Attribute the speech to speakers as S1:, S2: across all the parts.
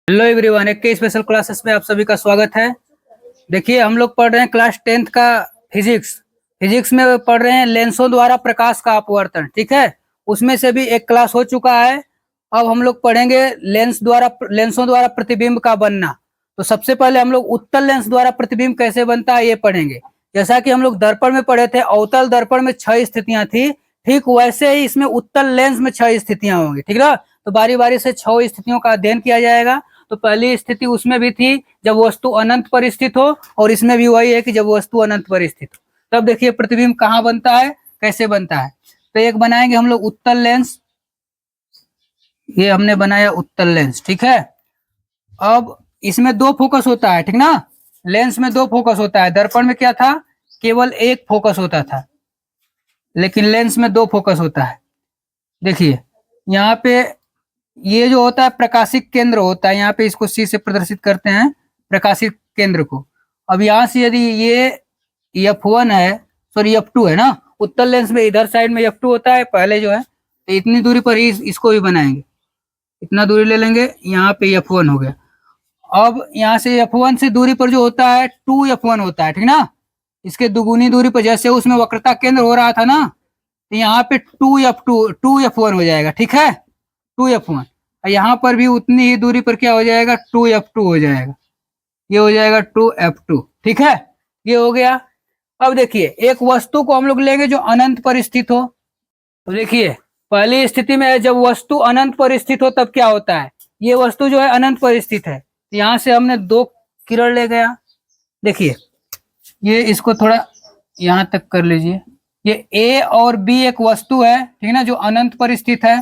S1: Hello everyone, एक के special classes में आप सभी का स्वागत है। देखिए, हम लोग पढ़ रहे हैं क्लास 10th का फिजिक्स। फिजिक्स में पढ़ रहे हैं लेंसों द्वारा प्रकाश का अपवर्तन। ठीक है, उसमें से भी एक क्लास हो चुका है। अब हम लोग पढ़ेंगे लेंसों द्वारा प्रतिबिंब का बनना। तो सबसे पहले हम लोग उत्तल लेंस द्वारा प्रतिबिंब कैसे बनता है ये पढ़ेंगे। जैसा कि हम लोग दर्पण में पढ़े थे, अवतल दर्पण में 6 स्थितियां थी, ठीक वैसे ही इसमें उत्तल लेंस में 6 स्थितियां होंगी। ठीक है, तो बारी बारी से 6 स्थितियों का अध्ययन किया जाएगा। तो पहली स्थिति उसमें भी थी जब वस्तु अनंत पर स्थित हो, और इसमें भी वही है कि जब वस्तु अनंत पर स्थित हो। तब देखिए प्रतिबिंब कहाँ बनता है, कैसे बनता है। तो एक बनाएंगे हम लोग उत्तल लेंस। ये हमने बनाया उत्तल लेंस। ठीक है, अब इसमें 2 फोकस होता है। ठीक ना, लेंस में 2 फोकस होता है। दर्पण में क्या था, केवल एक फोकस होता था, लेकिन लेंस में 2 फोकस होता है। देखिए यहाँ पे ये जो होता है प्रकाशिक केंद्र होता है, यहाँ पे इसको सी से प्रदर्शित करते हैं प्रकाशिक केंद्र को। अब यहाँ से यदि ये F1 है, सॉरी F2 है ना, उत्तल लेंस में इधर साइड में F2 होता है पहले जो है, तो इतनी दूरी पर ही इसको भी बनाएंगे। इतना दूरी ले लेंगे, यहाँ पे F1 हो गया। अब यहाँ से F1 से दूरी पर जो होता है 2F1 होता है। ठीक ना, इसके दुगुनी दूरी पर, जैसे उसमें वक्रता केंद्र हो रहा था ना, तो यहाँ पे 2F1 हो जाएगा। ठीक है, 2F1। यहाँ पर भी उतनी ही दूरी पर क्या हो जाएगा, 2F2 हो जाएगा। ये हो जाएगा 2F2। ठीक है, ये हो गया। अब देखिए एक वस्तु को हम लोग लेंगे जो अनंत पर स्थित हो। तो देखिए पहली स्थिति में जब वस्तु अनंत पर स्थित हो तब क्या होता है, ये वस्तु जो है अनंत पर स्थित है। यहाँ से हमने 2 किरण ले गया। देखिए ये इसको थोड़ा यहाँ तक कर लीजिए। ये A और B एक वस्तु है, ठीक ना, जो अनंत पर स्थित है।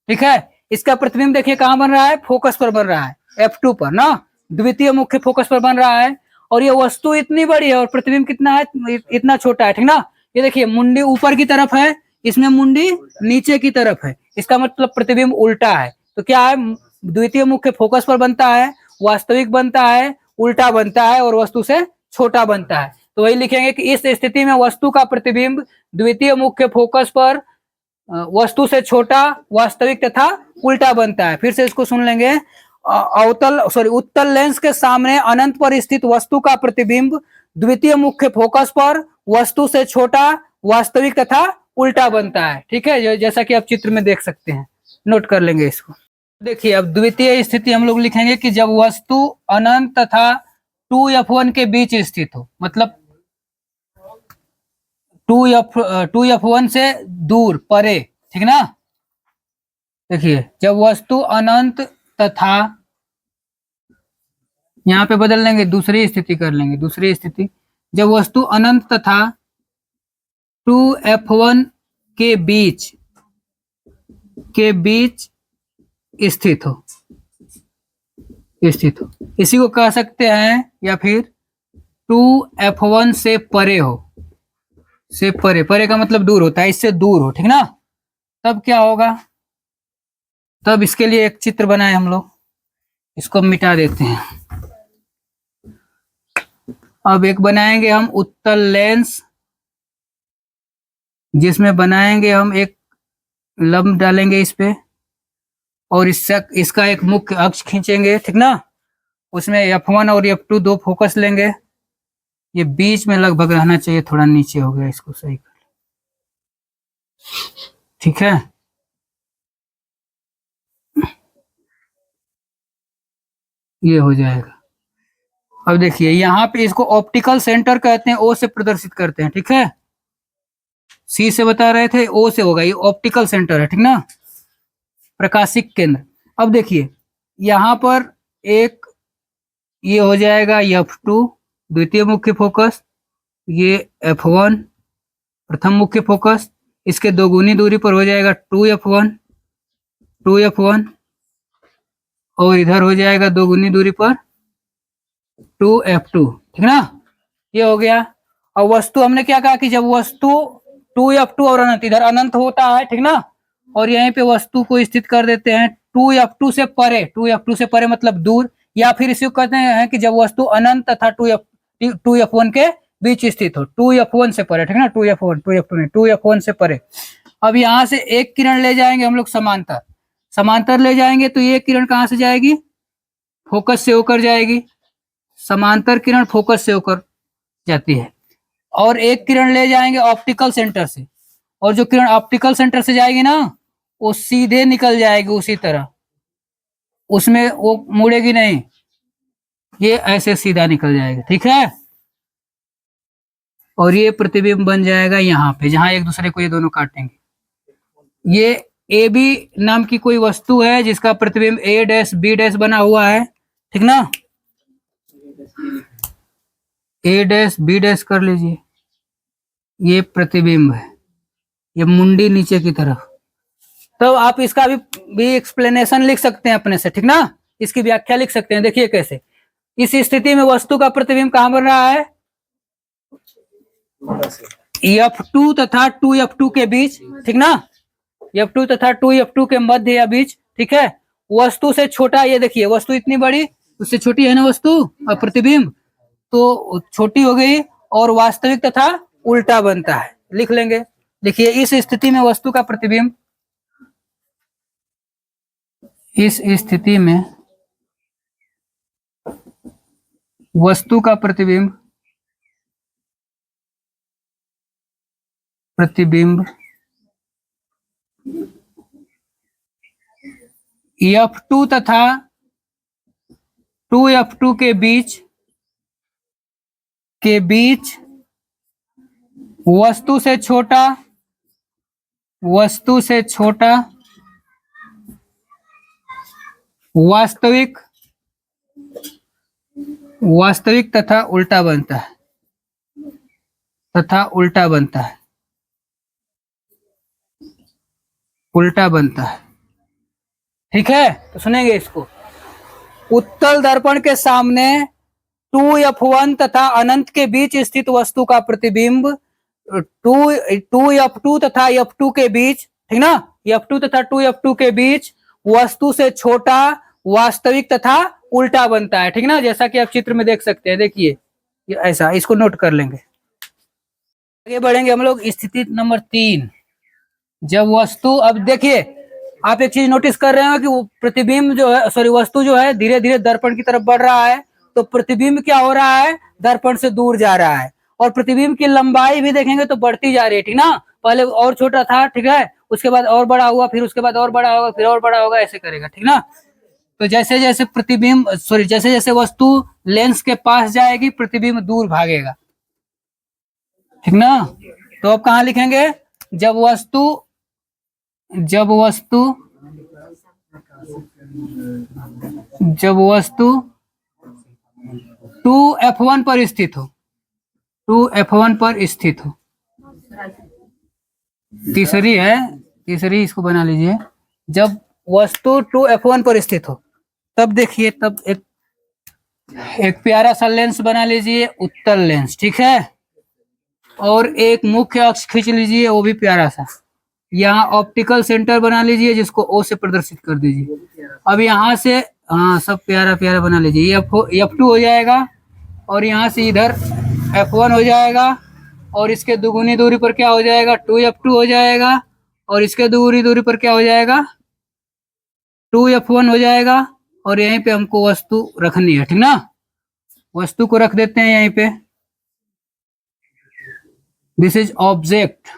S1: ठीक है, इसका प्रतिबिंब देखिए कहाँ बन रहा है, फोकस पर बन रहा है, F2 पर ना, द्वितीय मुख्य फोकस पर बन रहा है। और ये वस्तु इतनी बड़ी है और प्रतिबिंब कितना है, इतना छोटा है। ठीक ना, ये देखिए मुंडी ऊपर की तरफ है, इसमें मुंडी नीचे की तरफ है। इसका मतलब प्रतिबिंब उल्टा है। तो क्या है, द्वितीय मुख्य फोकस पर बनता है, वास्तविक बनता है, उल्टा बनता है और वस्तु से छोटा बनता है। तो वही लिखेंगे कि इस स्थिति में वस्तु का प्रतिबिंब द्वितीय मुख्य फोकस पर वस्तु से छोटा, वास्तविक तथा उल्टा बनता है। फिर से इसको सुन लेंगे। उत्तल लेंस के सामने अनंत पर स्थित वस्तु का प्रतिबिंब द्वितीय मुख्य फोकस पर वस्तु से छोटा, वास्तविक तथा उल्टा बनता है। ठीक है, जैसा कि आप चित्र में देख सकते हैं, नोट कर लेंगे इसको। देखिए अब द्वितीय स्थिति हम लोग लिखेंगे कि जब वस्तु अनंत तथा 2F1 के बीच स्थित हो, मतलब 2F1 से दूर, परे। ठीक ना, देखिए जब वस्तु अनंत तथा, यहाँ पे बदल लेंगे, दूसरी स्थिति कर लेंगे। दूसरी स्थिति जब वस्तु अनंत तथा 2F1 के बीच स्थित हो, इसी को कह सकते हैं, या फिर 2F1 से परे हो। से परे, परे का मतलब दूर होता है, इससे दूर हो। ठीक ना, तब क्या होगा, तब इसके लिए एक चित्र बनाए हम लोग, इसको मिटा देते हैं। अब एक बनाएंगे हम उत्तल लेंस, जिसमें बनाएंगे हम एक लंब डालेंगे इस पे, और इसका एक मुख्य अक्ष खींचेंगे। ठीक ना, उसमें F1 और F2 2 फोकस लेंगे। ये बीच में लगभग रहना चाहिए, थोड़ा नीचे हो गया, इसको सही कर। ठीक है, ये हो जाएगा। अब देखिए यहाँ पे इसको ऑप्टिकल सेंटर कहते हैं, O से प्रदर्शित करते हैं। ठीक है, C से बता रहे थे, O से होगा, ये ऑप्टिकल सेंटर है। ठीक ना, प्रकाशिक केंद्र। अब देखिए यहाँ पर एक ये हो जाएगा F2 द्वितीय मुख्य फोकस, ये F1 प्रथम मुख्य फोकस, इसके दोगुनी दूरी पर हो जाएगा 2F1, और इधर हो जाएगा दोगुनी दूरी पर 2F2। ठीक ना, ये हो गया। और वस्तु हमने क्या कहा कि जब वस्तु 2F2 और अनंत, इधर अनंत होता है। ठीक ना, और यहीं पे वस्तु को स्थित कर देते हैं 2F2 से परे। 2F2 से परे मतलब दूर, या फिर इसे कहते हैं कि जब वस्तु अनंत तथा 2F1 के बीच स्थित हो, 2F1 से परे। ठीक ना, 2F1 से परे। अब यहाँ से एक किरण ले जाएंगे हम लोग समांतर ले जाएंगे, तो ये किरण कहाँ से जाएगी, फोकस से होकर जाएगी, समांतर किरण फोकस से होकर जाती है, और एक किरण ले जाएंगे ऑप्टिकल सेंटर से, और जो किरण ऑप्टिकल सेंटर से जाएगी ना वो सीधे निकल जाएगी उसी तरह, उसमें वो मुड़ेगी नहीं, ये ऐसे सीधा निकल जाएगा, ठीक है। और ये प्रतिबिंब बन जाएगा यहाँ पे, जहां एक दूसरे को ये दोनों काटेंगे। ये ए बी नाम की कोई वस्तु है जिसका प्रतिबिंब ए डैश बी डैश बना हुआ है, ठीक ना। ए डैश बी डैश कर लीजिए, ये प्रतिबिंब है, ये मुंडी नीचे की तरफ। तो आप इसका भी एक्सप्लेनेशन लिख सकते हैं अपने से, ठीक ना, इसकी व्याख्या लिख सकते हैं। देखिए कैसे, इस स्थिति में वस्तु का प्रतिबिंब कहां बन रहा है, F2 तथा 2F2 के बीच, ठीक ना, F2 तथा 2F2 के मध्य या बीच, ठीक है। वस्तु से छोटा, ये देखिए वस्तु इतनी बड़ी, उससे छोटी है ना वस्तु, और प्रतिबिंब तो छोटी हो गई, और वास्तविक तथा उल्टा बनता है, लिख लेंगे। देखिए इस स्थिति में वस्तु का प्रतिबिंब, इस स्थिति में वस्तु का प्रतिबिंब F2 तथा 2F2 के बीच वस्तु से छोटा वास्तविक तथा उल्टा बनता है, उल्टा बनता है, ठीक है। तो सुनेंगे इसको, उत्तल दर्पण के सामने 2F1 तथा अनंत के बीच स्थित वस्तु का प्रतिबिंब 2F2 तथा F2 के बीच, ठीक ना, F2 तथा 2F2 के बीच वस्तु से छोटा वास्तविक तथा उल्टा बनता है, ठीक ना, जैसा कि आप चित्र में देख सकते हैं। देखिए ऐसा, इसको नोट कर लेंगे। आगे बढ़ेंगे हम लोग, स्थिति नंबर 3, जब वस्तु, अब देखिए आप एक चीज नोटिस कर रहे हो कि प्रतिबिंब जो है, सॉरी वस्तु जो है धीरे धीरे दर्पण की तरफ बढ़ रहा है, तो प्रतिबिंब क्या हो रहा है, दर्पण से दूर जा रहा है, और प्रतिबिंब की लंबाई भी देखेंगे तो बढ़ती जा रही है, ठीक ना। पहले और छोटा था, ठीक है, उसके बाद और बड़ा हुआ, फिर उसके बाद और बड़ा होगा, फिर और बड़ा होगा, ऐसे करेगा, ठीक ना। तो जैसे जैसे प्रतिबिंब, सॉरी जैसे जैसे वस्तु लेंस के पास जाएगी प्रतिबिंब दूर भागेगा, ठीक ना। तो अब कहाँ लिखेंगे, जब वस्तु 2F1 पर स्थित हो, 2F1 पर स्थित हो, तीसरी इसको बना लीजिए। जब वस्तु 2F1 पर स्थित हो, तब देखिए, तब एक प्यारा सा लेंस बना लीजिए, उत्तल लेंस, ठीक है, और एक मुख्य अक्ष खींच लीजिए, वो भी प्यारा सा। यहाँ ऑप्टिकल सेंटर बना लीजिए, जिसको O से प्रदर्शित कर दीजिए। अब यहाँ से, हाँ, सब प्यारा प्यारा बना लीजिए, F2 हो जाएगा, और यहाँ से इधर F1 हो जाएगा, और इसके दुगुनी दूरी पर क्या हो जाएगा, 2F2 हो जाएगा, और इसके दुगुनी दूरी पर क्या हो जाएगा, 2F1 हो जाएगा। और यहीं पे हमको वस्तु रखनी है, ठीक ना, वस्तु को रख देते हैं यहीं पे, दिस इज ऑब्जेक्ट।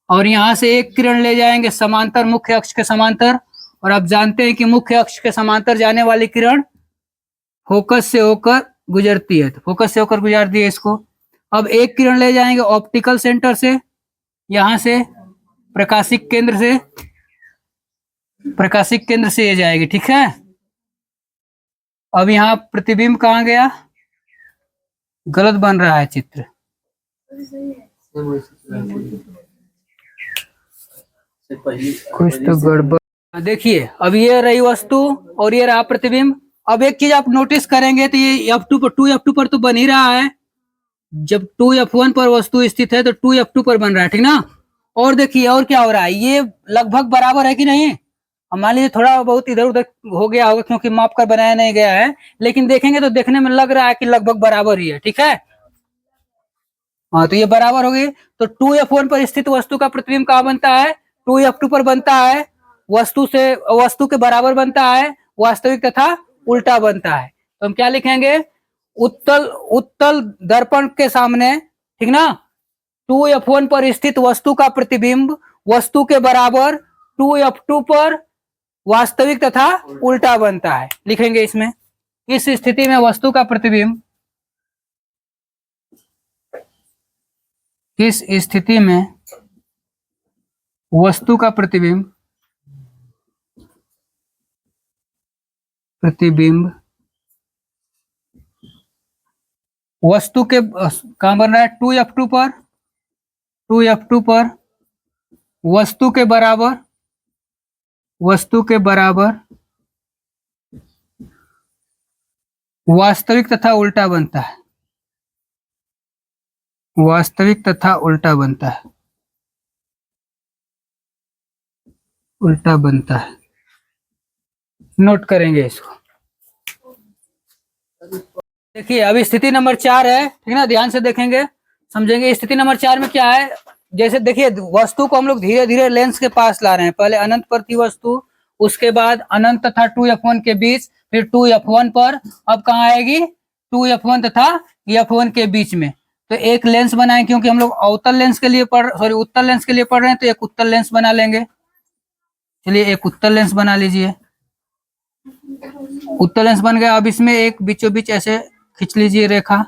S1: और यहां से एक किरण ले जाएंगे समांतर, मुख्य अक्ष के समांतर, और आप जानते हैं कि मुख्य अक्ष के समांतर जाने वाली किरण फोकस से होकर गुजरती है, तो फोकस से होकर गुजार दिए इसको। अब एक किरण ले जाएंगे ऑप्टिकल सेंटर से, यहां से प्रकाशिक केंद्र से ये जाएगी, ठीक है। अब यहाँ प्रतिबिंब कहाँ गया, गलत बन रहा है चित्र, कुछ तो गड़बड़। देखिए अब ये रही वस्तु और ये रहा प्रतिबिंब। अब एक चीज आप नोटिस करेंगे तो ये F2 पर तो बन ही रहा है, जब 2F1 पर वस्तु स्थित है तो 2F2 पर बन रहा है, ठीक ना। और देखिए और क्या हो रहा है, ये लगभग बराबर है कि नहीं, मान लीजिए थोड़ा बहुत इधर उधर हो गया होगा क्योंकि माप कर बनाया नहीं गया है, लेकिन देखेंगे तो देखने में लग रहा है कि लगभग बराबर ही है, ठीक है। हाँ, तो ये बराबर हो गई। तो 2F1 पर स्थित वस्तु का प्रतिबिंब कहाँ बनता है, 2F2 पर बनता है, वस्तु के बराबर बनता है, वास्तविक तथा उल्टा बनता है। तो हम क्या लिखेंगे, उत्तल उत्तल दर्पण के सामने, ठीक ना, 2f1 पर स्थित वस्तु का प्रतिबिंब वस्तु के बराबर 2f2 पर वास्तविक तथा उल्टा बनता है। लिखेंगे इसमें, इस स्थिति में वस्तु का प्रतिबिंब, इस स्थिति में वस्तु का प्रतिबिंब वस्तु के कहां बन रहा है, 2f2 पर वस्तु के बराबर वास्तविक तथा उल्टा बनता है। वास्तविक तथा उल्टा बनता है, उल्टा बनता है। नोट करेंगे इसको। देखिए अभी स्थिति नंबर 4 है, ठीक ना, ध्यान से देखेंगे समझेंगे। स्थिति नंबर 4 में क्या है, जैसे देखिए वस्तु को हम लोग धीरे धीरे लेंस के पास ला रहे हैं। पहले अनंत पर थी वस्तु, उसके बाद अनंत तथा 2f1 के बीच, फिर 2f1 पर, अब कहाँ आएगी 2f1 तथा f1 के बीच में। तो एक लेंस बनाए, क्योंकि हम लोग उत्तल लेंस के लिए पढ़ रहे हैं, तो एक उत्तल लेंस बना लेंगे। चलिए एक उत्तल लेंस बना लीजिए। उत्तल लेंस बन गया। अब इसमें एक बीचों बीच ऐसे खींच लीजिए रेखा,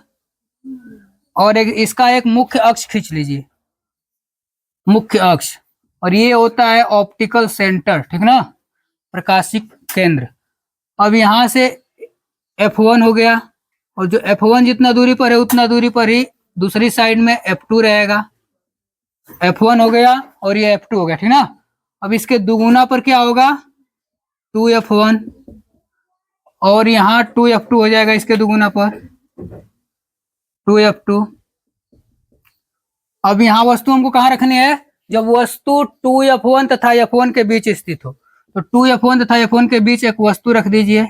S1: और एक इसका एक मुख्य अक्ष खींच लीजिए, मुख्य अक्ष, और ये होता है ऑप्टिकल सेंटर, ठीक ना, प्रकाशिक केंद्र। अब यहां से f1 हो गया, और जो f1 जितना दूरी पर है उतना दूरी पर ही दूसरी साइड में f2 रहेगा। f1 हो गया और ये f2 हो गया, ठीक ना। अब इसके दुगुना पर क्या होगा, 2f1, और यहाँ 2f2 हो जाएगा इसके दुगुना पर 2f2। अब यहाँ वस्तु हमको कहाँ रखनी है, जब वस्तु 2f1 तथा f1 के बीच स्थित हो, तो 2f1 तथा f1 के बीच एक वस्तु रख दीजिए।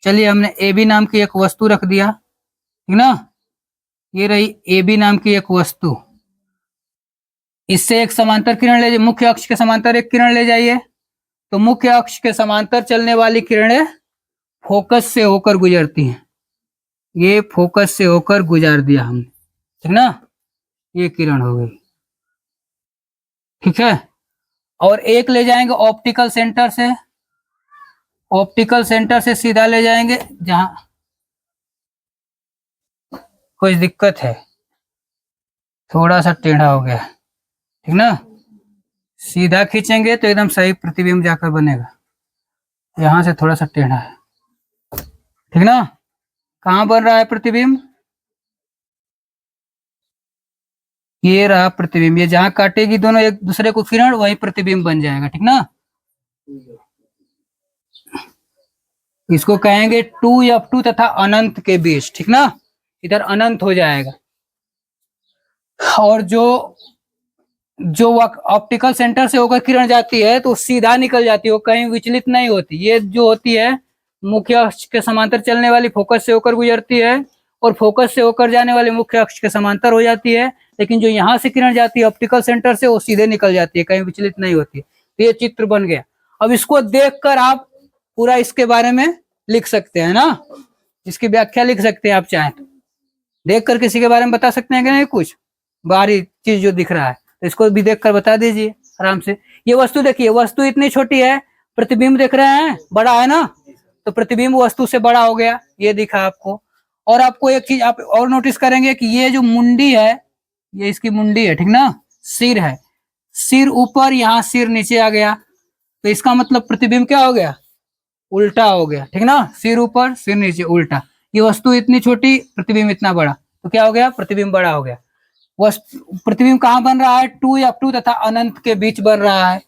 S1: चलिए हमने AB नाम की एक वस्तु रख दिया, ठीक ना, ये रही AB नाम की एक वस्तु। इससे एक समांतर किरण ले, मुख्य अक्ष के समांतर एक किरण ले जाइए। तो मुख्य अक्ष के समांतर चलने वाली किरणें फोकस से होकर गुजरती हैं। ये फोकस से होकर गुजार दिया हमने, ठीक ना, ये किरण हो गई, ठीक है। और एक ले जाएंगे ऑप्टिकल सेंटर से, ऑप्टिकल सेंटर से सीधा ले जाएंगे जहां कुछ दिक्कत है, थोड़ा सा टेढ़ा हो गया, ठीक ना, सीधा खींचेंगे तो एकदम सही प्रतिबिंब जाकर बनेगा। यहां से थोड़ा सा टेढ़ा है, ठीक ना। कहां बन रहा है प्रतिबिंब, ये रहा प्रतिबिंब। ये जहां काटेगी दोनों एक दूसरे को किरण, वही प्रतिबिंब बन जाएगा, ठीक ना। इसको कहेंगे 2f2 तथा अनंत के बीच, ठीक ना, इधर अनंत हो जाएगा। और जो ऑप्टिकल सेंटर से होकर किरण जाती है तो सीधा निकल जाती है, वो कहीं विचलित नहीं होती। ये जो होती है मुख्य अक्ष के समांतर चलने वाली फोकस से होकर गुजरती है, और फोकस से होकर जाने वाली मुख्य अक्ष के समांतर हो जाती है। लेकिन जो यहाँ से किरण जाती है ऑप्टिकल सेंटर से, वो सीधे निकल जाती है, कहीं विचलित नहीं होती। तो ये चित्र बन गया। अब इसको देखकर आप पूरा इसके बारे में लिख सकते हैं ना, इसकी व्याख्या लिख सकते हैं आप चाहें तो। देख कर किसी के बारे में बता सकते हैं कि नहीं, कुछ बाहरी चीज जो दिख रहा है, तो इसको भी देख कर बता दीजिए आराम से। ये वस्तु देखिए, वस्तु इतनी छोटी है, प्रतिबिंब देख रहे हैं बड़ा है ना, तो प्रतिबिंब वस्तु से बड़ा हो गया, ये दिखा आपको। और आपको एक चीज आप और नोटिस करेंगे कि ये जो मुंडी है, ये इसकी मुंडी है, ठीक ना, सिर है, सिर ऊपर, यहाँ सिर नीचे आ गया, तो इसका मतलब प्रतिबिंब क्या हो गया, उल्टा हो गया, ठीक ना, सिर ऊपर सिर नीचे उल्टा। ये वस्तु इतनी छोटी, प्रतिबिंब इतना बड़ा, तो क्या हो गया, प्रतिबिंब बड़ा हो गया। प्रतिबिंब कहाँ बन रहा है, 2f2 तथा अनंत के बीच बन रहा है,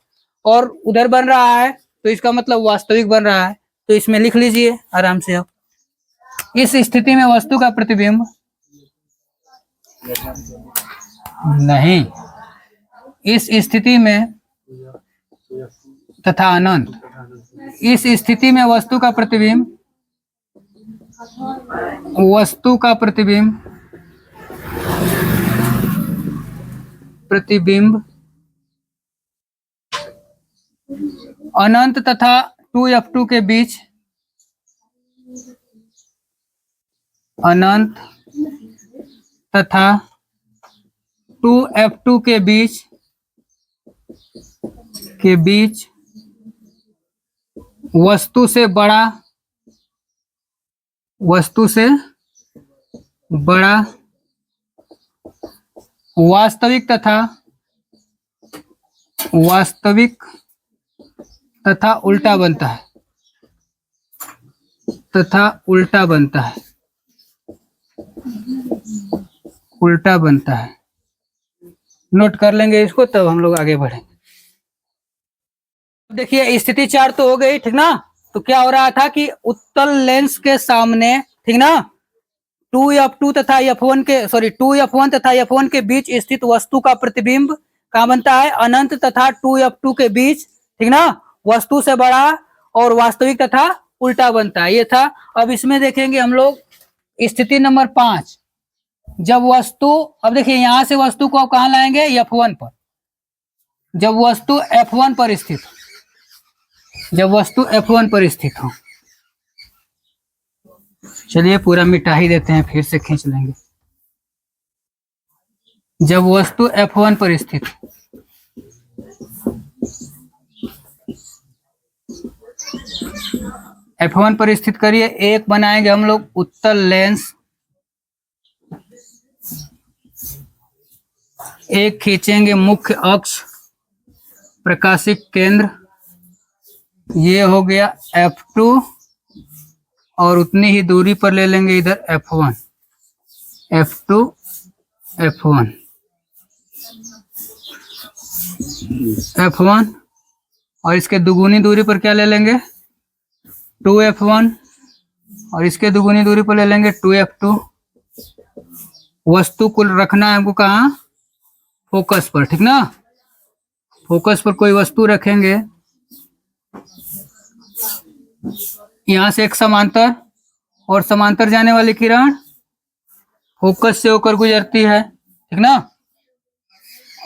S1: और उधर बन रहा है, तो इसका मतलब वास्तविक बन रहा है। तो इसमें लिख लीजिए आराम से आप, इस स्थिति में वस्तु का प्रतिबिंब नहीं, इस स्थिति में तथा अनंत, इस स्थिति में वस्तु का प्रतिबिंब अनंत तथा 2f2 के बीच अनंत तथा 2f2 के बीच वस्तु से बड़ा वास्तविक तथा उल्टा बनता है उल्टा बनता है। नोट कर लेंगे इसको, तब हम लोग आगे बढ़ेंगे। देखिए स्थिति 4 तो हो गई, ठीक ना। तो क्या हो रहा था कि उत्तल लेंस के सामने, ठीक ना, 2f2 तथा f1 के बीच स्थित वस्तु का प्रतिबिंब कहाँ बनता है, अनंत तथा 2f2 के बीच, ठीक ना, वस्तु से बड़ा और वास्तविक तथा उल्टा बनता है। ये था। अब इसमें देखेंगे हम लोग स्थिति नंबर 5। जब वस्तु, अब देखिए यहां से वस्तु को कहां लाएंगे, f1 पर। जब वस्तु f1 पर स्थित हो, चलिए पूरा मिटा ही देते हैं, फिर से खींच लेंगे। जब वस्तु f1 पर स्थित हो, f1 पर स्थित करिए। एक बनाएंगे हम लोग उत्तल लेंस, एक खींचेंगे मुख्य अक्ष प्रकाशिक केंद्र, ये हो गया f2, और उतनी ही दूरी पर ले लेंगे इधर f1, और इसके दुगुनी दूरी पर क्या ले लेंगे, 2f1, और इसके दुगुनी दूरी पर ले लेंगे 2f2। वस्तु को रखना है हमको कहाँ, फोकस पर, ठीक ना। फोकस पर कोई वस्तु रखेंगे, यहां से एक समांतर, और समांतर जाने वाली किरण फोकस से होकर गुजरती है, ठीक ना।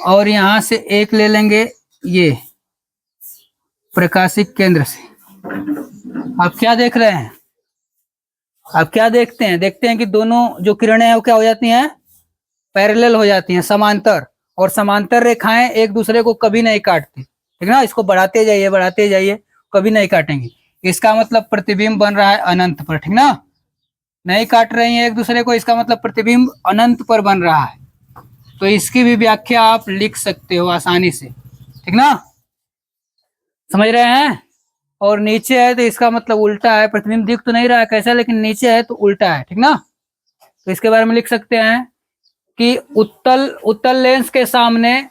S1: और यहां से एक ले लेंगे ये प्रकाशिक केंद्र से। आप क्या देख रहे हैं, आप क्या देखते हैं कि दोनों जो किरणें हैं वो क्या हो जाती हैं, पैरेलल हो जाती हैं, समांतर। और समांतर रेखाएं एक दूसरे को कभी नहीं काटती, ठीक ना। इसको बढ़ाते जाइए, कभी नहीं काटेंगे। इसका मतलब प्रतिबिंब बन रहा है अनंत पर, ठीक ना। नहीं काट रही हैं एक दूसरे को, इसका मतलब प्रतिबिंब अनंत पर बन रहा है। तो इसकी भी व्याख्या आप लिख सकते हो आसानी से, ठीक ना, समझ रहे हैं। और नीचे है तो इसका मतलब उल्टा है, प्रतिबिंब दिख तो नहीं रहा है कैसा, लेकिन नीचे है तो उल्टा है, ठीक ना। तो इसके बारे में लिख सकते हैं कि उत्तल लेंस के सामने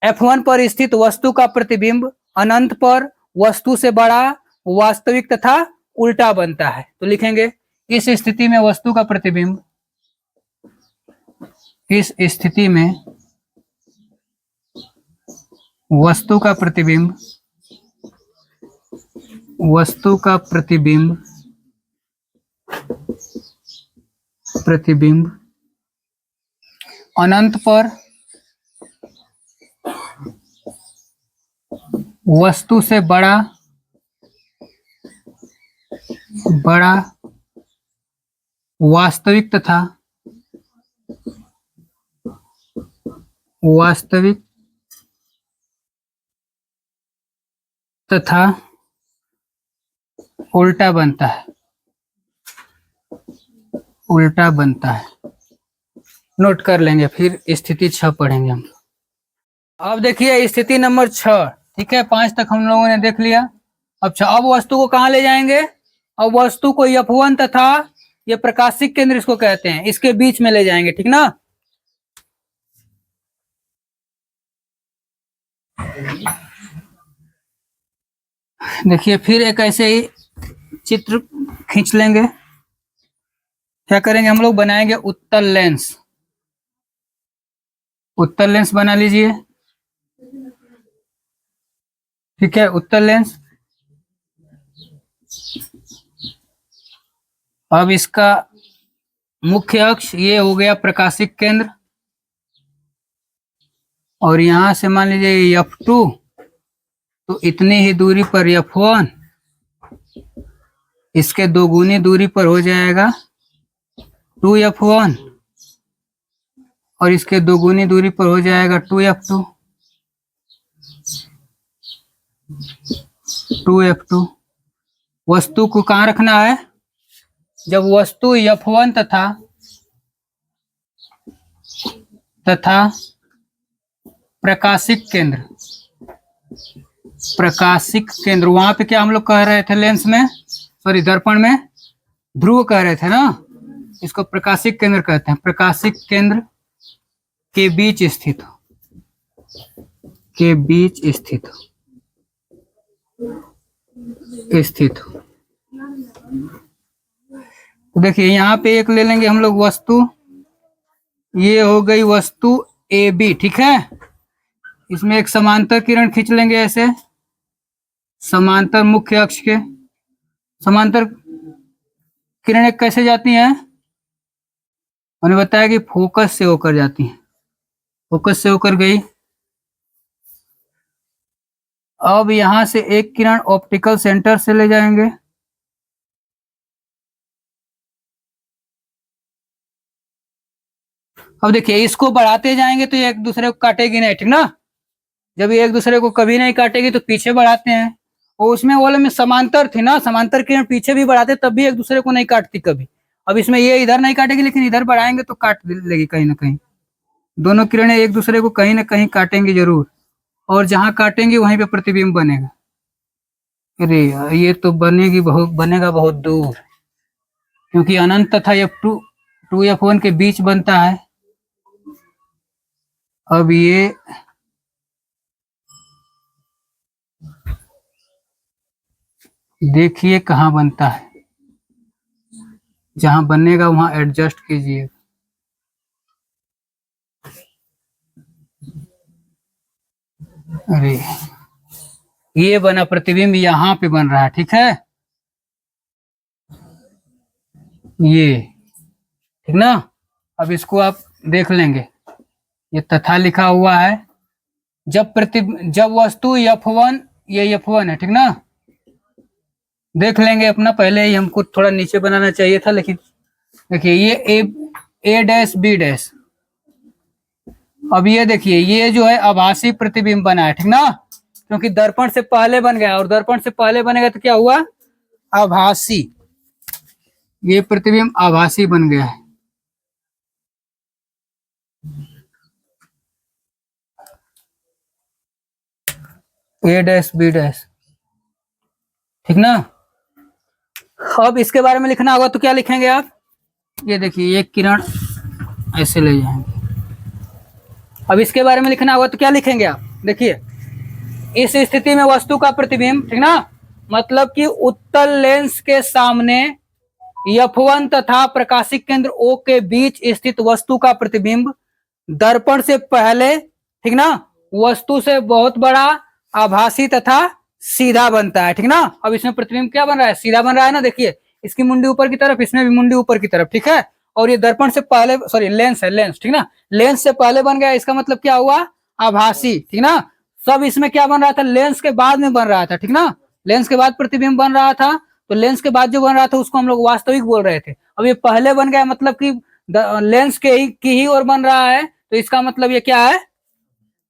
S1: f1 पर स्थित वस्तु का प्रतिबिंब अनंत पर वस्तु से बड़ा, वास्तविक तथा उल्टा बनता है। तो लिखेंगे इस स्थिति में वस्तु का प्रतिबिंब, वस्तु का प्रतिबिंब अनंत पर वस्तु से बड़ा वास्तविक तथा उल्टा बनता है। नोट कर लेंगे, फिर स्थिति 6 पढ़ेंगे हम। अब देखिए स्थिति नंबर 6, ठीक है। 5 तक हम लोगों ने देख लिया। अब वस्तु को कहाँ ले जाएंगे, अब वस्तु को f1 तथा ये प्रकाशिक केंद्र इसको कहते हैं, इसके बीच में ले जाएंगे, ठीक ना। देखिए फिर एक ऐसे ही चित्र खींच लेंगे। क्या करेंगे हम लोग, बनाएंगे उत्तल लेंस बना लीजिए, ठीक है। उत्तल लेंस, अब इसका मुख्य अक्ष ये हो गया प्रकाशिक केंद्र, और यहां से मान लीजिए f2, तो इतनी ही दूरी पर f1, इसके दोगुनी दूरी पर हो जाएगा 2f1 और इसके दोगुनी दूरी पर हो जाएगा 2f2, 2f2। वस्तु को कहाँ रखना है? जब वस्तु f1 तथा प्रकाशिक केंद्र वहां पे क्या हम लोग कह रहे थे लेंस में, सॉरी दर्पण में ध्रुव कह रहे थे ना, इसको प्रकाशिक केंद्र कहते हैं। प्रकाशिक केंद्र के बीच स्थित हो। तो देखिए यहाँ पे एक ले लेंगे हम लोग वस्तु, ये हो गई वस्तु ए बी, ठीक है। इसमें एक समांतर किरण खींच लेंगे ऐसे, समांतर मुख्य अक्ष के। समांतर किरणें कैसे जाती हैं? उन्हें बताया कि फोकस से होकर जाती हैं, फोकस से होकर गई। अब यहां से एक किरण ऑप्टिकल सेंटर से ले जाएंगे, अब देखिए इसको बढ़ाते जाएंगे तो ये एक दूसरे को काटेगी नहीं, ठीक ना। जब ये एक दूसरे को कभी नहीं काटेगी तो पीछे बढ़ाते हैं, और उसमें वाले में समांतर थी ना, समांतर किरण पीछे भी बढ़ाते तब भी एक दूसरे को नहीं काटती कभी। अब इसमें ये इधर नहीं काटेगी, लेकिन इधर बढ़ाएंगे तो काट लेगी कहीं ना कहीं। दोनों किरणें एक दूसरे को कहीं ना कहीं काटेंगी जरूर, और जहां काटेंगी वहीं पे प्रतिबिंब बनेगा। अरे यार ये तो बनेगा बहुत दूर, क्योंकि अनंत तथा f2 के बीच बनता है। अब ये देखिए कहाँ बनता है, जहां बनेगा वहां एडजस्ट कीजिए। अरे ये बना प्रतिबिंब, यहाँ पे बन रहा है, ठीक है, ये ठीक ना। अब इसको आप देख लेंगे, ये तथा लिखा हुआ है। जब वस्तु f1, ये f1 है, ठीक ना। देख लेंगे अपना, पहले ही हमको थोड़ा नीचे बनाना चाहिए था, लेकिन देखिए ये ए डैश बी डैश। अब ये देखिए ये जो है आभासी प्रतिबिंब बना है, ठीक ना, क्योंकि दर्पण से पहले बन गया, और दर्पण से पहले बनेगा तो क्या हुआ? आभासी। ये प्रतिबिंब आभासी बन गया है। ए डैश बी डैश, ठीक ना। अब इसके बारे में लिखना होगा तो क्या लिखेंगे आप? ये देखिए एक किरण ऐसे ले जाएंगे। अब इसके बारे में लिखना होगा तो क्या लिखेंगे आप? देखिए इस स्थिति में वस्तु का प्रतिबिंब, ठीक ना, मतलब कि उत्तल लेंस के सामने f1 तथा प्रकाशिक केंद्र O के बीच स्थित वस्तु का प्रतिबिंब दर्पण से पहले, ठीक ना, वस्तु से बहुत बड़ा, आभासी तथा सीधा बनता है, ठीक ना। अब इसमें प्रतिबिंब क्या बन रहा है? सीधा बन रहा है ना। देखिए इसकी मुंडी ऊपर की तरफ, इसमें भी मुंडी ऊपर की तरफ, ठीक है। और ये दर्पण से पहले, सॉरी लेंस है, लेंस, ठीक ना, लेंस से पहले बन गया, इसका मतलब क्या हुआ? आभासी, ठीक ना। सब इसमें क्या बन रहा था? लेंस के बाद में बन रहा था, ठीक ना, लेंस के बाद प्रतिबिंब बन रहा था, तो लेंस के बाद जो बन रहा था उसको हम लोग वास्तविक बोल रहे थे। अब ये पहले बन गया, मतलब कि लेंस की ही ओर बन रहा है, तो इसका मतलब ये क्या है?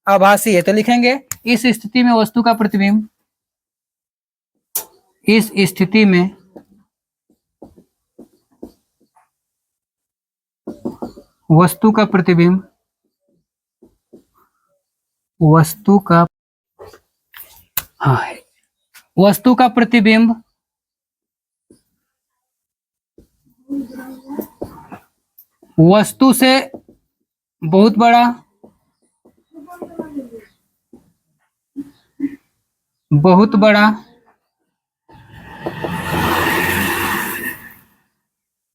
S1: आभासी है। तो लिखेंगे इस स्थिति में वस्तु का प्रतिबिंब, इस स्थिति में वस्तु का प्रतिबिंब, वस्तु का, हाँ, वस्तु का प्रतिबिंब वस्तु से बहुत बड़ा, बहुत बड़ा,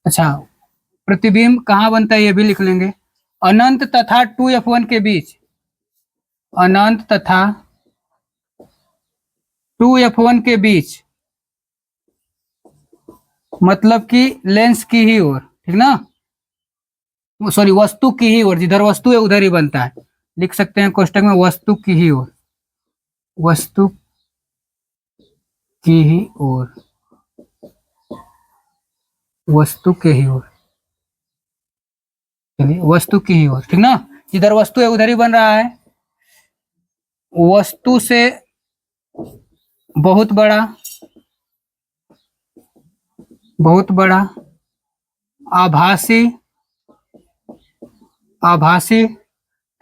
S1: अच्छा, प्रतिबिंब कहाँ बनता है ये भी लिख लेंगे, अनंत तथा 2f1 के बीच, अनंत तथा 2f1 के बीच, मतलब कि लेंस की ही ओर, ठीक ना, सॉरी वस्तु की ही ओर, जिधर वस्तु है उधर ही बनता है। लिख सकते हैं कोष्टक में वस्तु की ही ओर, वस्तु की ही ओर, वस्तु के ही ओर। चलिए वस्तु की ही ओर, ठीक ना, इधर वस्तु है उधर ही बन रहा है। वस्तु से बहुत बड़ा, बहुत बड़ा, आभासी, आभासी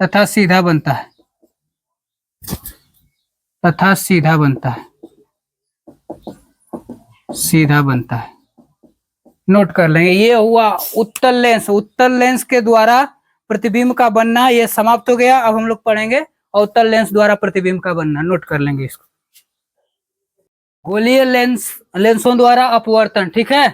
S1: तथा सीधा बनता है, तथा सीधा बनता है, सीधा बनता है। नोट कर लेंगे, ये हुआ उत्तल लेंस। उत्तल लेंस के द्वारा प्रतिबिंब का बनना ये समाप्त हो गया। अब हम लोग पढ़ेंगे अवतल लेंस द्वारा प्रतिबिंब का बनना। नोट कर लेंगे इसको। गोलीय लेंस, लेंसों द्वारा अपवर्तन, ठीक है।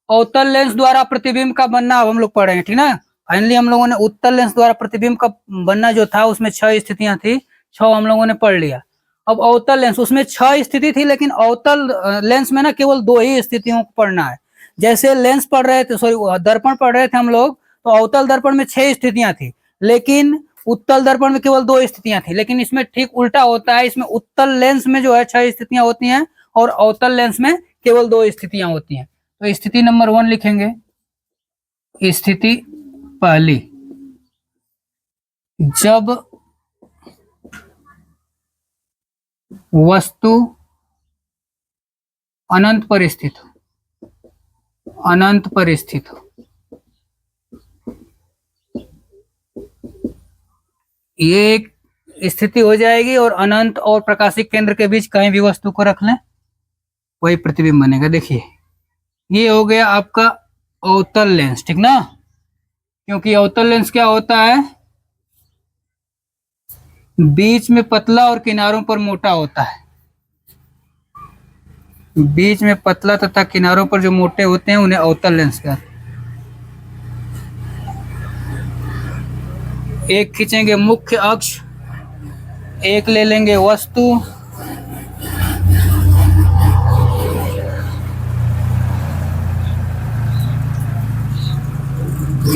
S1: अवतल लेंस द्वारा प्रतिबिंब का बनना अब हम लोग पढ़ेंगे, ठीक ना। फाइनली हम लोगों ने उत्तल लेंस द्वारा प्रतिबिंब का बनना जो था उसमें 6 स्थितियां थी, 6 हम लोगों ने पढ़ लिया। अब अवतल लेंस, उसमें 6 स्थिति थी, लेकिन अवतल लेंस में ना केवल 2 ही स्थितियों को पढ़ना है। जैसे लेंस पढ़ रहे थे, सॉरी दर्पण पढ़ रहे थे हम लोग, तो अवतल दर्पण में 6 स्थितियां थी, लेकिन उत्तल दर्पण में केवल 2 स्थितियां थी। लेकिन इसमें ठीक उल्टा होता है, इसमें उत्तल लेंस में जो है 6 स्थितियां होती हैं और अवतल लेंस में केवल 2 स्थितियां होती हैं। तो स्थिति नंबर 1 लिखेंगे। स्थिति पहली, जब वस्तु अनंत पर स्थित हो, अनंत पर स्थित हो। ये एक स्थिति हो जाएगी और अनंत और प्रकाशिक केंद्र के बीच कहीं भी वस्तु को रख लें, वही प्रतिबिंब बनेगा। देखिए ये हो गया आपका अवतल लेंस, ठीक ना। क्योंकि अवतल लेंस क्या होता है, बीच में पतला और किनारों पर मोटा होता है। बीच में पतला तथा किनारों पर जो मोटे होते हैं उन्हें अवतल लेंस कहते हैं। एक खींचेंगे मुख्य अक्ष, एक ले लेंगे वस्तु,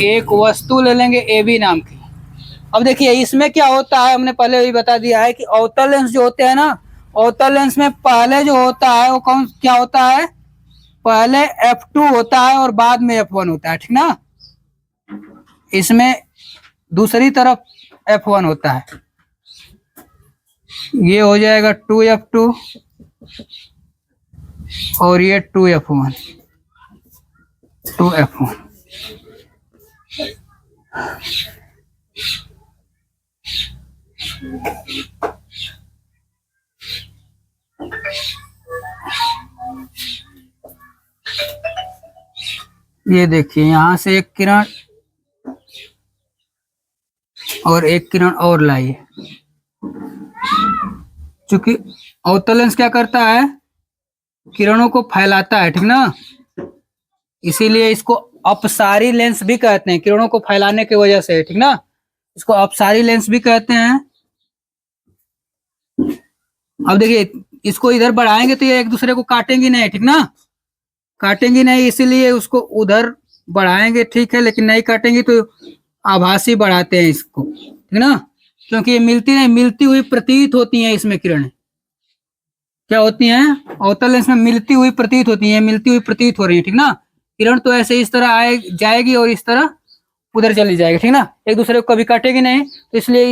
S1: एक वस्तु ले लेंगे ए बी नाम की। अब देखिए इसमें क्या होता है, हमने पहले भी बता दिया है कि अवतल लेंस जो होते हैं ना, अवतल लेंस में पहले जो होता है वो कौन क्या होता है, पहले F2 होता है और बाद में F1 होता है, ठीक ना। इसमें दूसरी तरफ F1 होता है। ये हो जाएगा 2F2 और ये 2F1, 2F1। ये देखिए यहां से एक किरण और एक किरण और लाइए। चूंकि अवतल लेंस क्या करता है, किरणों को फैलाता है, ठीक ना। इसीलिए इसको अपसारी लेंस भी कहते हैं, किरणों को फैलाने की वजह से, ठीक ना। इसको अपसारी लेंस भी कहते हैं। अब देखिए इसको इधर बढ़ाएंगे तो ये एक दूसरे को काटेंगी नहीं, ठीक ना, काटेंगी नहीं, इसीलिए उसको उधर बढ़ाएंगे, ठीक है, लेकिन नहीं काटेंगी तो आभासी बढ़ाते हैं इसको, ठीक ना। क्योंकि ये मिलती नहीं, मिलती हुई प्रतीत होती हैं इसमें किरणें। क्या होती हैं, अवतल लेंस में मिलती हुई प्रतीत होती हैं, मिलती हुई प्रतीत हो रही है, ठीक ना। किरण तो ऐसे इस तरह आए जाएगी और इस तरह उधर चली जाएगी, ठीक ना, एक दूसरे को कभी काटेगी नहीं। तो इसलिए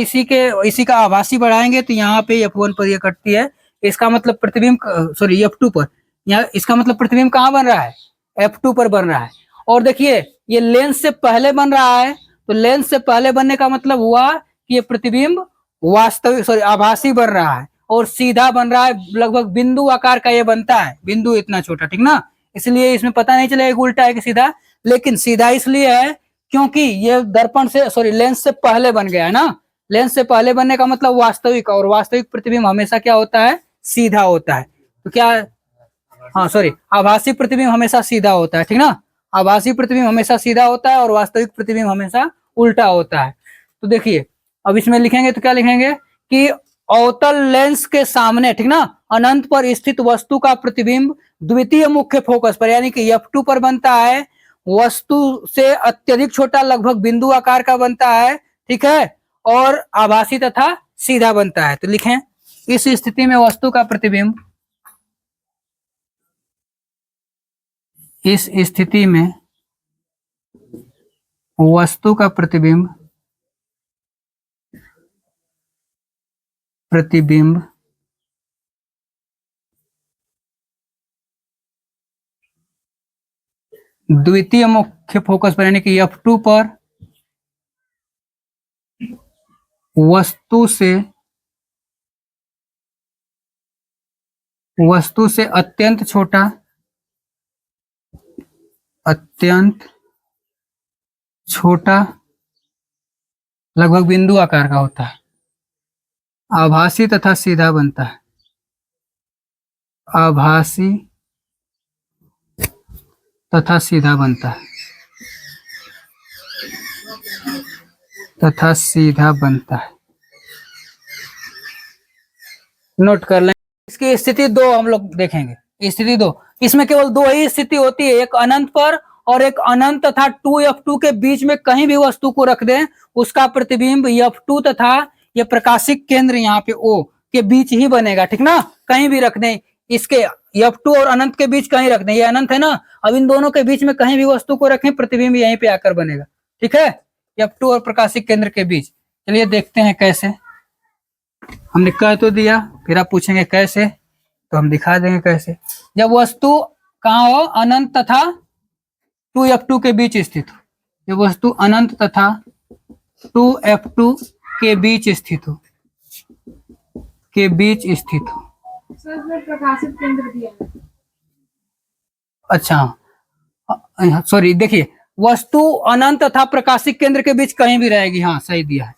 S1: इसी का आभासी बढ़ाएंगे तो यहाँ पे F1 पर ये कटती है। इसका मतलब प्रतिबिंब, सॉरी F2 पर, यहाँ इसका मतलब प्रतिबिंब कहाँ बन रहा है, F2 पर बन रहा है। और देखिए ये लेंस से पहले बन रहा है, तो लेंस से पहले बनने का मतलब हुआ कि ये प्रतिबिंब वास्तविक, सॉरी आभासी बन रहा है और सीधा बन रहा है, लगभग बिंदु आकार का ये बनता है, बिंदु इतना छोटा, ठीक ना। इसलिए इसमें पता नहीं चलेगा उल्टा है कि सीधा, लेकिन सीधा इसलिए है क्योंकि ये दर्पण से, सॉरी लेंस से पहले बन गया है ना। लेंस से पहले बनने का मतलब वास्तविक, और वास्तविक प्रतिबिंब हमेशा क्या होता है, सीधा होता है। तो क्या, हाँ सॉरी, आभासी प्रतिबिंब हमेशा सीधा होता है, ठीक ना। आभासी प्रतिबिंब हमेशा सीधा होता है और वास्तविक प्रतिबिंब हमेशा उल्टा होता है। तो देखिए अब इसमें लिखेंगे तो क्या लिखेंगे कि अवतल लेंस के सामने, ठीक ना, अनंत पर स्थित वस्तु का प्रतिबिंब द्वितीय मुख्य फोकस पर यानी कि F2 पर बनता है, वस्तु से अत्यधिक छोटा, लगभग बिंदु आकार का बनता है, ठीक है, और आभासी तथा सीधा बनता है। तो लिखें इस स्थिति में वस्तु का प्रतिबिंब, इस स्थिति में वस्तु का प्रतिबिंब द्वितीय मुख्य फोकस पर यानी कि F2 पर वस्तु से अत्यंत छोटा लगभग बिंदु आकार का होता है, आभासी तथा सीधा बनता है, आभासी तथा सीधा बनता है, नोट कर लें। इसकी स्थिति 2 हम लोग देखेंगे। स्थिति 2, इसमें केवल 2 ही स्थिति होती है, एक अनंत पर और एक अनंत तथा 2F2 के बीच में कहीं भी वस्तु को रख दें, उसका प्रतिबिंब F2 तथा ये प्रकाशिक केंद्र यहाँ पे O के बीच ही बनेगा, ठीक ना। कहीं भी रख दें, इसके F2 और अनंत के बीच कहीं रख दें, ये अनंत है ना, अब इन दोनों के बीच में कहीं भी वस्तु को रखें, प्रतिबिंब यहीं पे आकर बनेगा, ठीक है, F2 और प्रकाशिक केंद्र के बीच। चलिए देखते हैं कैसे। हमने कह तो दिया, फिर आप पूछेंगे कैसे, तो हम दिखा देंगे कैसे। जब वस्तु कहाँ हो, अनंत तथा 2F2 के बीच स्थित हो, जब वस्तु अनंत तथा 2F2 के बीच स्थित हो,
S2: प्रकाशित केंद्र दिया है।
S1: अच्छा सॉरी, देखिए वस्तु अनंत तथा प्रकाशिक केंद्र के बीच कहीं भी रहेगी, हाँ सही दिया है।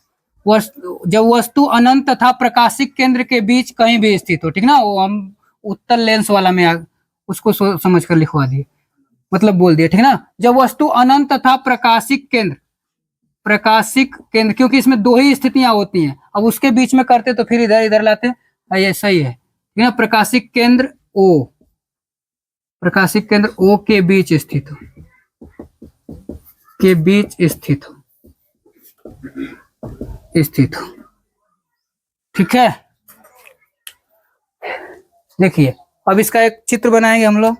S1: जब वस्तु अनंत तथा प्रकाशिक केंद्र के बीच कहीं भी स्थित हो, ठीक ना, वो हम उत्तल लेंस वाला में उसको समझ कर लिखवा दिए, मतलब बोल दिए, ठीक ना। जब वस्तु अनंत तथा प्रकाशिक केंद्र, क्योंकि इसमें 2 ही स्थितियां होती हैं, अब उसके बीच में करते तो फिर इधर लाते, ये सही है, ठीक है। प्रकाशिक केंद्र O के बीच स्थित हो, ठीक है। देखिए अब इसका एक चित्र बनाएंगे हम लोग,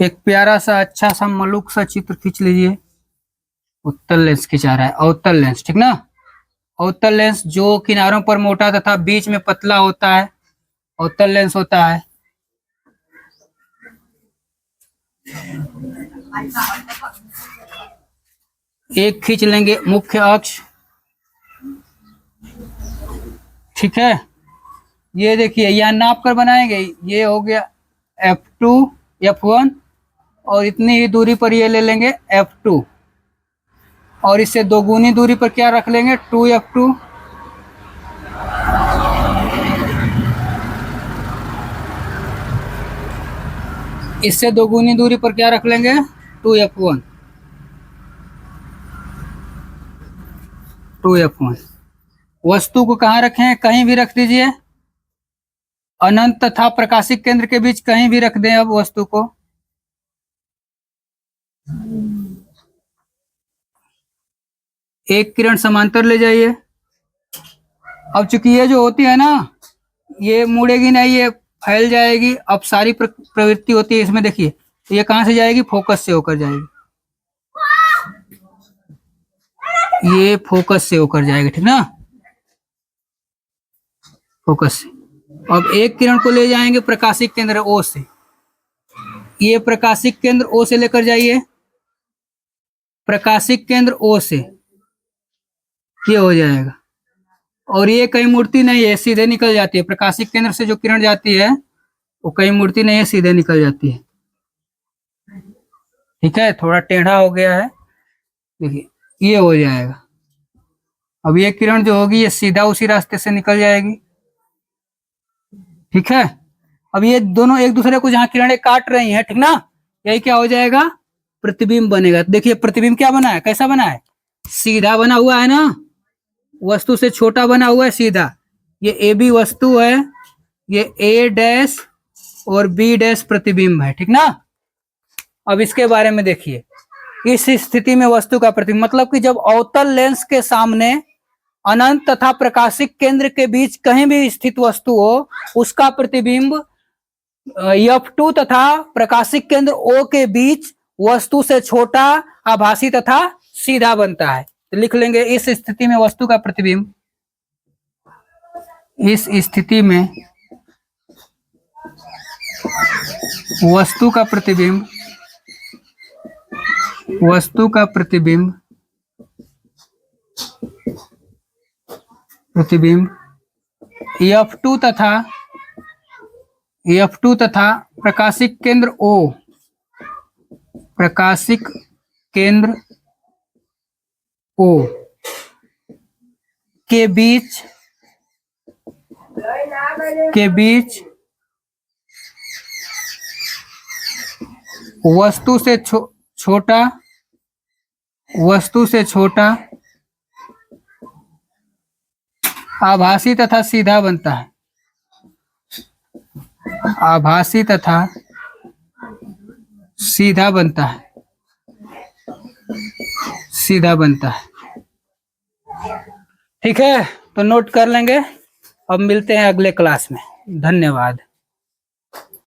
S1: एक प्यारा सा अच्छा सा मलुक सा चित्र खींच लीजिए। उत्तल लेंस खिंचा रहा है, अवतल लेंस, ठीक ना। अवतल लेंस जो किनारों पर मोटा तथा बीच में पतला होता है, अवतल लेंस होता है। एक खींच लेंगे मुख्य अक्ष, ठीक है। ये देखिए यहाँ नाप कर बनाएंगे, ये हो गया F2 F1 और इतनी ही दूरी पर ये ले लेंगे F2 और इससे 2 गुनी दूरी पर क्या रख लेंगे 2F2, इससे 2 गुनी दूरी पर क्या रख लेंगे 2F1। वस्तु को कहाँ रखें, कहीं भी रख दीजिए, अनंत तथा प्रकाशिक केंद्र के बीच कहीं भी रख दें। अब वस्तु को एक किरण समांतर ले जाइए। अब चूंकि ये जो होती है ना, ये मुड़ेगी नहीं, ये फैल जाएगी। अब सारी प्रवृत्ति होती है इसमें, देखिए ये कहाँ से जाएगी, फोकस से होकर जाएगी, ये फोकस से होकर जाएगी, ठीक ना, फोकस से। अब एक किरण को ले जाएंगे प्रकाशिक केंद्र O से, ये प्रकाशिक केंद्र O से लेकर जाइए, प्रकाशिक केंद्र O से ये हो जाएगा, और ये कहीं मुड़ती नहीं है, सीधे निकल जाती है। प्रकाशिक केंद्र से जो किरण जाती है वो कहीं मुड़ती नहीं है, सीधे निकल जाती है, ठीक है। थोड़ा टेढ़ा हो गया है, देखिए ये हो जाएगा। अब ये किरण जो होगी ये सीधा उसी रास्ते से निकल जाएगी, ठीक है। अब ये दोनों एक दूसरे को जहां किरणें काट रही हैं, ठीक ना, यही क्या हो जाएगा, प्रतिबिंब बनेगा। देखिए प्रतिबिंब क्या बना है, कैसा बना है, सीधा बना हुआ है ना, वस्तु से छोटा बना हुआ है, सीधा। ये AB वस्तु है, ये A डैश और B डैश प्रतिबिंब है, ठीक ना। अब इसके बारे में देखिए, इस स्थिति में वस्तु का प्रतिबिंब, मतलब कि जब अवतल लेंस के सामने अनंत तथा प्रकाशिक केंद्र के बीच कहीं भी स्थित वस्तु हो, उसका प्रतिबिंब F2 तथा प्रकाशिक केंद्र O के बीच वस्तु से छोटा आभासी तथा सीधा बनता है। तो लिख लेंगे इस स्थिति में वस्तु का प्रतिबिंब, इस स्थिति में वस्तु का प्रतिबिंब, वस्तु का प्रतिबिंब F2 तथा प्रकाशिक केंद्र O, प्रकाशिक केंद्र O के बीच वस्तु से छोटा आभासी तथा सीधा बनता है, आभासी तथा सीधा बनता है, सीधा बनता है। ठीक है, तो नोट कर लेंगे। अब मिलते हैं अगले क्लास में। धन्यवाद।